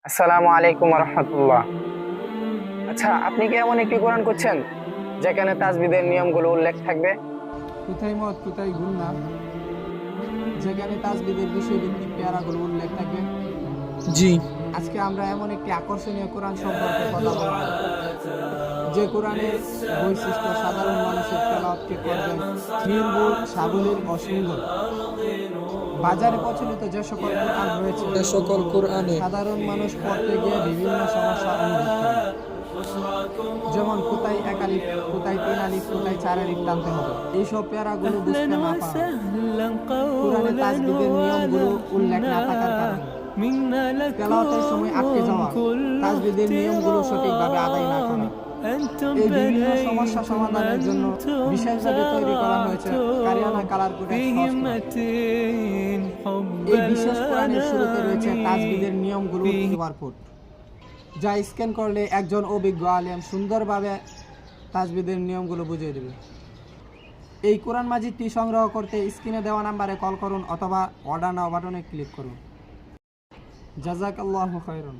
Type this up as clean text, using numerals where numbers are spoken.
আসসালামু আলাইকুম রহমতুল্লাহ। আচ্ছা, আপনি কি এমন একটি কোরআন করছেন যেখানে তাজবিদের নিয়মগুলো উল্লেখ থাকবে? কোথায় মত কোথায় গুন্না, যেখানে তাজবিদের বিষয়ভিত্তিক পেয়ারাগুলো উল্লেখ থাকবে। জি। আজকে আমরা এমন একটি আকর্ষণীয় কোরআন সম্পর্কে কথা বলব, যে কোরআনের বৈশিষ্ট্য সাধারণ মানুষের তেলাওয়াতকে করবেন নির্ভুল, সাবলীল ও সুন্দর। বাজারে প্রচলিত যে সকল কোরআন রয়েছে, সকল কোরআনে সাধারণ মানুষ পড়তে গিয়ে বিভিন্ন সমস্যা অনুভব করে, যেমন কোথায় এক আলিফ, কোথায় তিন আলিফ, কোথায় চার আলিফ টানতে হবে। এইসব প্যারাগুলো বুঝতে না পারা, কোরআনে তাজবিদের নিয়মগুলো উল্লেখ না থাকার কারণে তেলাওয়াতের সময় আটকে যাওয়া, তাজবিদের নিয়মগুলো সঠিকভাবে আদায় না করা। এই বিভিন্ন সমস্যা সমাধানের জন্য বিশেষভাবে তৈরি করা হয়েছে কারিয়ানা কালার কোডের সফটওয়্যার। এই বিশেষ কোরআনের শুরুতে রয়েছে তাজবিদের নিয়মগুলো কিউআর কোড, যা স্ক্যান করলে একজন অভিজ্ঞ আলেম সুন্দরভাবে তাজবিদের নিয়মগুলো বুঝিয়ে দেবে। এই কোরআন মাজিদটি সংগ্রহ করতে স্ক্রিনে দেওয়া নাম্বারে কল করুন অথবা অর্ডার নাও বাটনে ক্লিক করুন। জাযাকাল্লাহু খাইরান।